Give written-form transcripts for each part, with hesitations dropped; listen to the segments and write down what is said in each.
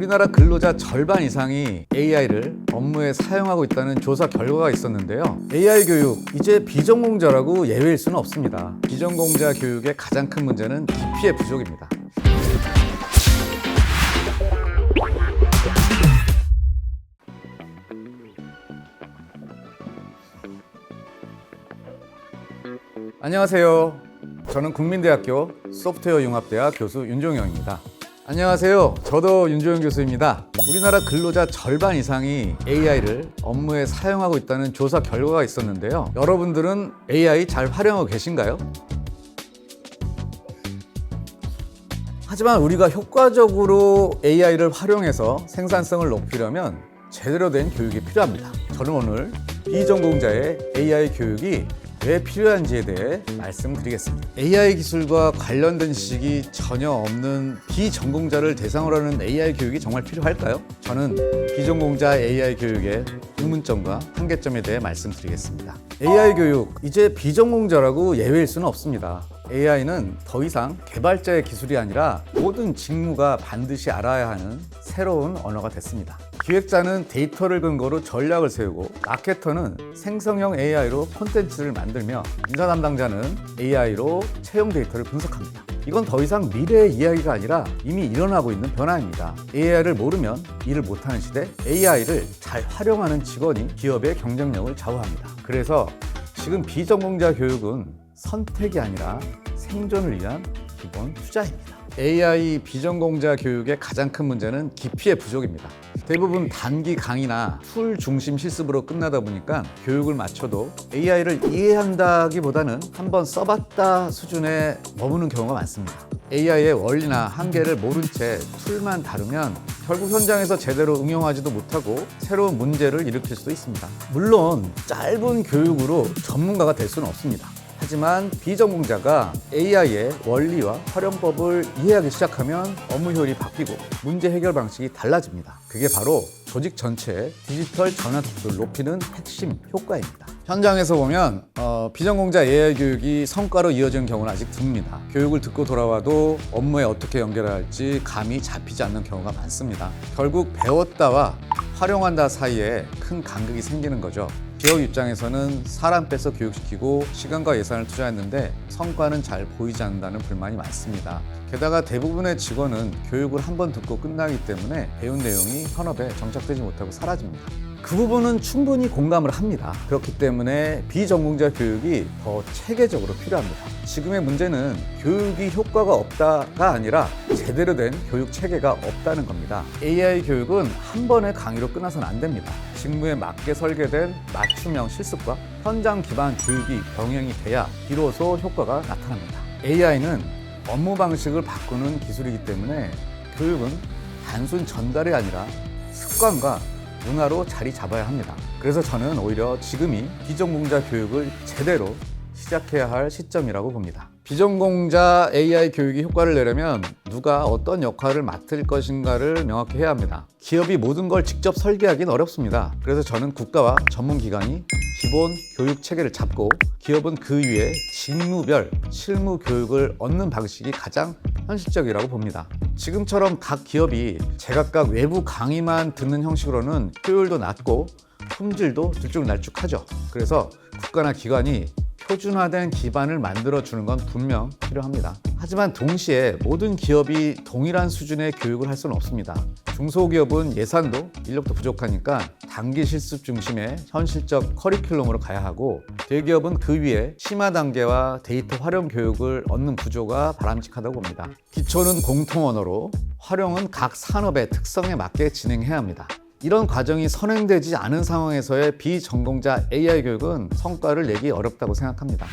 우리나라 근로자 절반 이상이 AI를 업무에 사용하고 있다는 조사 결과가 있었는데요. AI 교육, 이제 비전공자라고 예외일 수는 없습니다. 비전공자 교육의 가장 큰 문제는 깊이의 부족입니다. 안녕하세요. 저는 국민대학교 소프트웨어융합대학 교수 윤종영입니다. 안녕하세요. 저도 윤종영 교수입니다. 우리나라 근로자 절반 이상이 AI를 업무에 사용하고 있다는 조사 결과가 있었는데요. 여러분들은 AI 잘 활용하고 계신가요? 하지만 우리가 효과적으로 AI를 활용해서 생산성을 높이려면 제대로 된 교육이 필요합니다. 저는 오늘 비전공자의 AI 교육이 왜 필요한지에 대해 말씀드리겠습니다. AI 기술과 관련된 지식이 전혀 없는 비전공자를 대상으로 하는 AI 교육이 정말 필요할까요? 저는 비전공자 AI 교육의 의문점과 한계점에 대해 말씀드리겠습니다. AI 교육, 이제 비전공자라고 예외일 수는 없습니다. AI는 더 이상 개발자의 기술이 아니라 모든 직무가 반드시 알아야 하는 새로운 언어가 됐습니다. 기획자는 데이터를 근거로 전략을 세우고, 마케터는 생성형 AI로 콘텐츠를 만들며, 인사 담당자는 AI로 채용 데이터를 분석합니다. 이건 더 이상 미래의 이야기가 아니라 이미 일어나고 있는 변화입니다. AI를 모르면 일을 못하는 시대, AI를 잘 활용하는 직원이 기업의 경쟁력을 좌우합니다. 그래서 지금 비전공자 교육은 선택이 아니라 생존을 위한 기본 투자입니다. AI 비전공자 교육의 가장 큰 문제는 깊이의 부족입니다. 대부분 단기 강의나 툴 중심 실습으로 끝나다 보니까 교육을 마쳐도 AI를 이해한다기보다는 한번 써봤다 수준에 머무는 경우가 많습니다. AI의 원리나 한계를 모른 채 툴만 다루면 결국 현장에서 제대로 응용하지도 못하고 새로운 문제를 일으킬 수도 있습니다. 물론 짧은 교육으로 전문가가 될 수는 없습니다. 하지만 비전공자가 AI의 원리와 활용법을 이해하기 시작하면 업무 효율이 바뀌고 문제 해결 방식이 달라집니다. 그게 바로 조직 전체의 디지털 전환 속도를 높이는 핵심 효과입니다. 현장에서 보면 비전공자 AI 교육이 성과로 이어지는 경우는 아직 드뭅니다. 교육을 듣고 돌아와도 업무에 어떻게 연결해야 할지 감이 잡히지 않는 경우가 많습니다. 결국 배웠다와 활용한다 사이에 큰 간극이 생기는 거죠. 기업 입장에서는 사람 빼서 교육시키고 시간과 예산을 투자했는데 성과는 잘 보이지 않는다는 불만이 많습니다. 게다가 대부분의 직원은 교육을 한 번 듣고 끝나기 때문에 배운 내용이 현업에 정착되지 못하고 사라집니다. 그 부분은 충분히 공감을 합니다. 그렇기 때문에 비전공자 교육이 더 체계적으로 필요합니다. 지금의 문제는 교육이 효과가 없다가 아니라 제대로 된 교육 체계가 없다는 겁니다. AI 교육은 한 번의 강의로 끝나서는 안 됩니다. 직무에 맞게 설계된 맞춤형 실습과 현장 기반 교육이 병행이 돼야 비로소 효과가 나타납니다. AI는 업무 방식을 바꾸는 기술이기 때문에 교육은 단순 전달이 아니라 습관과 문화로 자리 잡아야 합니다. 그래서 저는 오히려 지금이 비전공자 교육을 제대로 시작해야 할 시점이라고 봅니다. 비전공자 AI 교육이 효과를 내려면 누가 어떤 역할을 맡을 것인가를 명확히 해야 합니다. 기업이 모든 걸 직접 설계하기는 어렵습니다. 그래서 저는 국가와 전문기관이 기본 교육 체계를 잡고 기업은 그 위에 직무별 실무 교육을 얻는 방식이 가장 현실적이라고 봅니다. 지금처럼 각 기업이 제각각 외부 강의만 듣는 형식으로는 효율도 낮고 품질도 들쭉날쭉하죠. 그래서 국가나 기관이 표준화된 기반을 만들어주는 건 분명 필요합니다. 하지만 동시에 모든 기업이 동일한 수준의 교육을 할 수는 없습니다. 중소기업은 예산도 인력도 부족하니까 단기 실습 중심의 현실적 커리큘럼으로 가야 하고, 대기업은 그 위에 심화 단계와 데이터 활용 교육을 얻는 구조가 바람직하다고 봅니다. 기초는 공통 언어로, 활용은 각 산업의 특성에 맞게 진행해야 합니다. 이런 과정이 선행되지 않은 상황에서의 비전공자 AI 교육은 성과를 내기 어렵다고 생각합니다.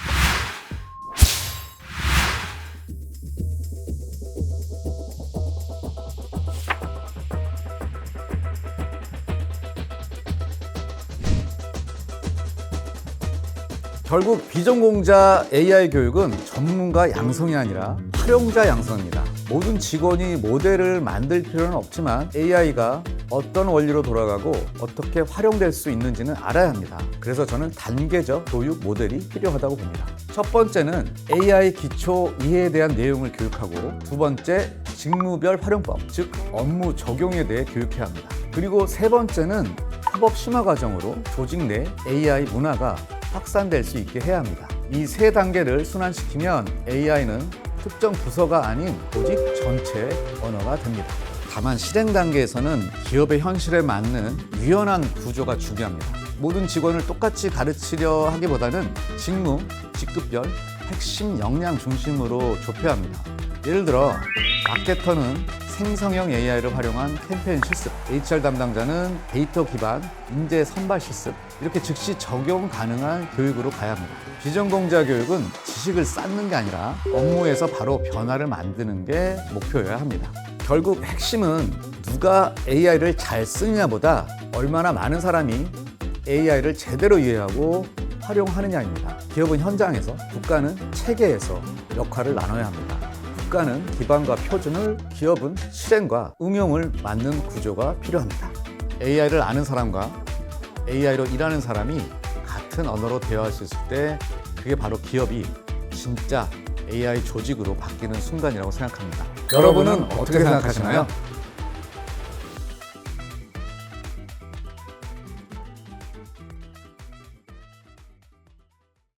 결국 비전공자 AI 교육은 전문가 양성이 아니라 활용자 양성입니다. 모든 직원이 모델을 만들 필요는 없지만 AI가 어떤 원리로 돌아가고 어떻게 활용될 수 있는지는 알아야 합니다. 그래서 저는 단계적 교육 모델이 필요하다고 봅니다. 첫 번째는 AI 기초 이해에 대한 내용을 교육하고, 두 번째 직무별 활용법, 즉 업무 적용에 대해 교육해야 합니다. 그리고 세 번째는 협업 심화 과정으로 조직 내 AI 문화가 확산될 수 있게 해야 합니다. 이 세 단계를 순환시키면 AI는 특정 부서가 아닌 조직 전체의 언어가 됩니다. 다만 실행 단계에서는 기업의 현실에 맞는 유연한 구조가 중요합니다. 모든 직원을 똑같이 가르치려 하기보다는 직무, 직급별, 핵심 역량 중심으로 좁혀야 합니다. 예를 들어 마케터는 생성형 AI를 활용한 캠페인 실습, HR 담당자는 데이터 기반 인재 선발 실습, 이렇게 즉시 적용 가능한 교육으로 가야 합니다. 비전공자 교육은 지식을 쌓는 게 아니라 업무에서 바로 변화를 만드는 게 목표여야 합니다. 결국 핵심은 누가 AI를 잘 쓰느냐보다 얼마나 많은 사람이 AI를 제대로 이해하고 활용하느냐입니다. 기업은 현장에서, 국가는 체계에서 역할을 나눠야 합니다. 국가는 기반과 표준을, 기업은 실행과 응용을 맡는 구조가 필요합니다. AI를 아는 사람과 AI로 일하는 사람이 같은 언어로 대화할 수 있을 때 그게 바로 기업이 진짜 AI 조직으로 바뀌는 순간이라고 생각합니다. 여러분은 어떻게 생각하시나요?